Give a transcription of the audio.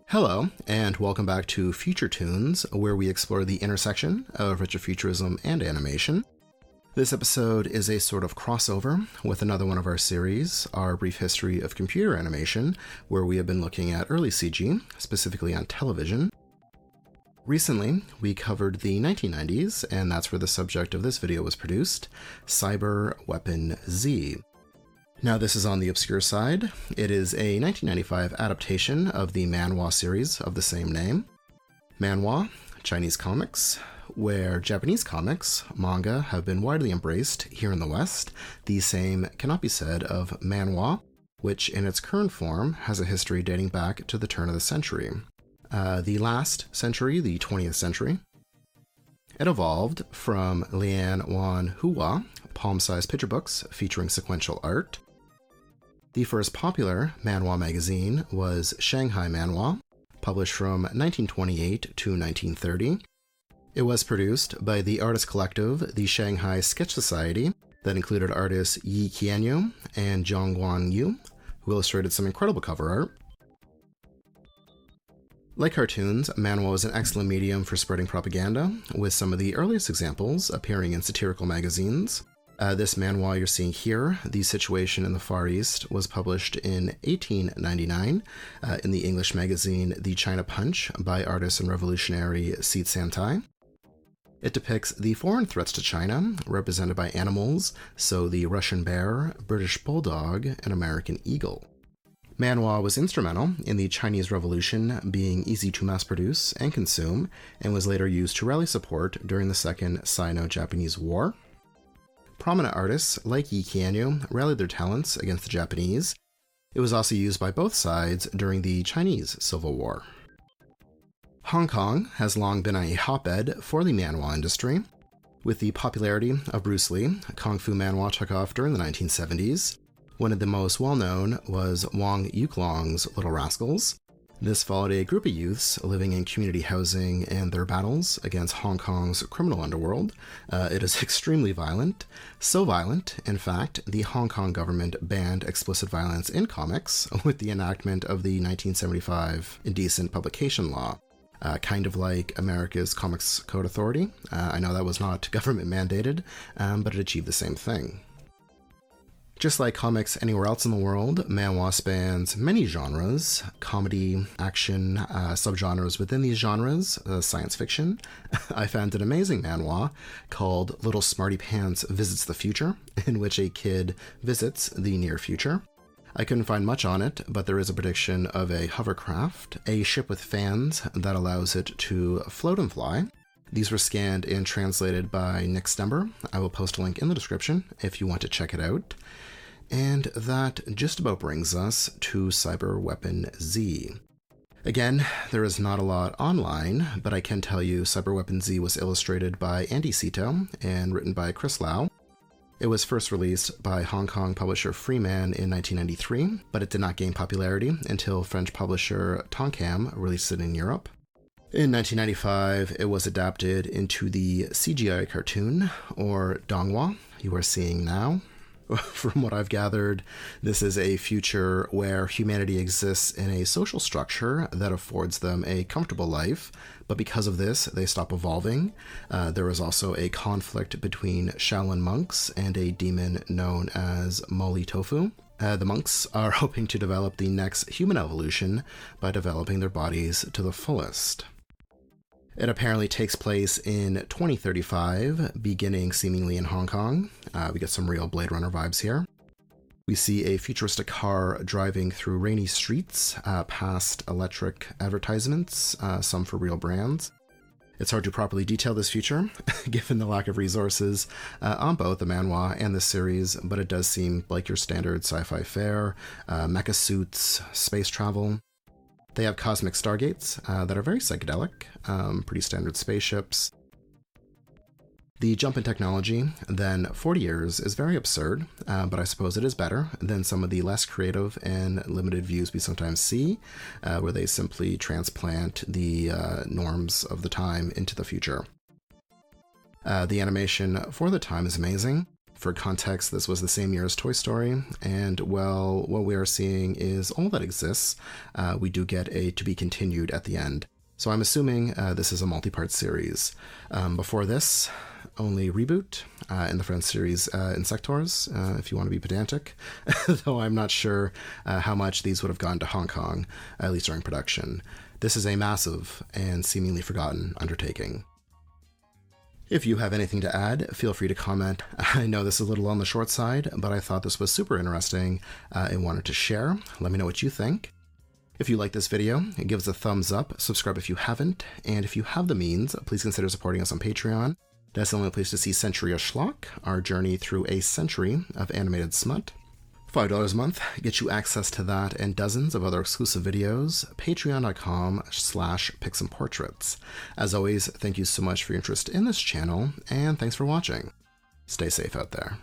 Hello, and welcome back to Futuretoons, where we explore the intersection of retrofuturism and animation. This episode is a sort of crossover with another one of our series, our brief history of computer animation, where we have been looking at early CG, specifically on television. Recently, we covered the 1990s, and that's where the subject of this video was produced, Cyber Weapon Z. Now, this is on the obscure side. It is a 1995 adaptation of the Manhua series of the same name. Manhua, Chinese comics, where Japanese comics, manga, have been widely embraced here in the West. The same cannot be said of manhwa, which in its current form has a history dating back to the turn of the century. The last century, the 20th century. It evolved from Lian Wan Hua, palm-sized picture books featuring sequential art. The first popular manhwa magazine was Shanghai Manhwa, published from 1928 to 1930. It was produced by the artist collective, the Shanghai Sketch Society, that included artists Yi Qianyu and Zhang Guangyu, who illustrated some incredible cover art. Like cartoons, manhwa was an excellent medium for spreading propaganda, with some of the earliest examples appearing in satirical magazines. This manhwa you're seeing here, The Situation in the Far East, was published in 1899 in the English magazine The China Punch by artist and revolutionary Seat Santai. It depicts the foreign threats to China, represented by animals, so the Russian bear, British bulldog, and American eagle. Manhwa was instrumental in the Chinese Revolution, being easy to mass-produce and consume, and was later used to rally support during the Second Sino-Japanese War. Prominent artists like Yi Qianyu rallied their talents against the Japanese. It was also used by both sides during the Chinese Civil War. Hong Kong has long been a hotbed for the manhwa industry. With the popularity of Bruce Lee, Kung Fu manhwa took off during the 1970s. One of the most well-known was Wong Yuk-long's Little Rascals. This followed a group of youths living in community housing and their battles against Hong Kong's criminal underworld. It is extremely violent. So violent, in fact, the Hong Kong government banned explicit violence in comics with the enactment of the 1975 Indecent Publication Law. Kind of like America's Comics Code Authority. I know that was not government mandated, but it achieved the same thing. Just like comics anywhere else in the world, manhwa spans many genres, comedy, action, subgenres within these genres, science fiction. I found an amazing manhwa called Little Smarty Pants Visits the Future, in which a kid visits the near future. I couldn't find much on it, but there is a prediction of a hovercraft, a ship with fans that allows it to float and fly. These were scanned and translated by Nick Stember. I will post a link in the description if you want to check it out. And that just about brings us to Cyber Weapon Z. Again, there is not a lot online, but I can tell you Cyber Weapon Z was illustrated by Andy Cito and written by Chris Lau. It was first released by Hong Kong publisher Freeman in 1993, but it did not gain popularity until French publisher Tonkam released it in Europe. In 1995, it was adapted into the CGI cartoon, or Donghua, you are seeing now. From what I've gathered, this is a future where humanity exists in a social structure that affords them a comfortable life, but because of this, they stop evolving. There is also a conflict between Shaolin monks and a demon known as Moli Tofu. The monks are hoping to develop the next human evolution by developing their bodies to the fullest. It apparently takes place in 2035, beginning seemingly in Hong Kong. We get some real Blade Runner vibes here. We see a futuristic car driving through rainy streets, past electric advertisements, some for real brands. It's hard to properly detail this future, given the lack of resources on both the manhwa and this series, but it does seem like your standard sci-fi fare, mecha suits, space travel. They have cosmic stargates that are very psychedelic, pretty standard spaceships. The jump in technology, then 40 years, is very absurd, but I suppose it is better than some of the less creative and limited views we sometimes see, where they simply transplant the norms of the time into the future. The animation for the time is amazing. For context, this was the same year as Toy Story, and well, what we are seeing is all that exists. We do get a to be continued at the end. So I'm assuming this is a multi-part series. Before this, only Reboot in the French series Insectors, if you want to be pedantic, though I'm not sure how much these would have gone to Hong Kong, at least during production. This is a massive and seemingly forgotten undertaking. If you have anything to add, feel free to comment. I know this is a little on the short side, but I thought this was super interesting and wanted to share. Let me know what you think. If you like this video, give us a thumbs up, subscribe if you haven't, and if you have the means, please consider supporting us on Patreon. That's the only place to see Century of Schlock, our journey through a century of animated smut. $5 a month gets you access to that and dozens of other exclusive videos. Patreon.com/PixandPortraits. As always, thank you so much for your interest in this channel, and thanks for watching. Stay safe out there.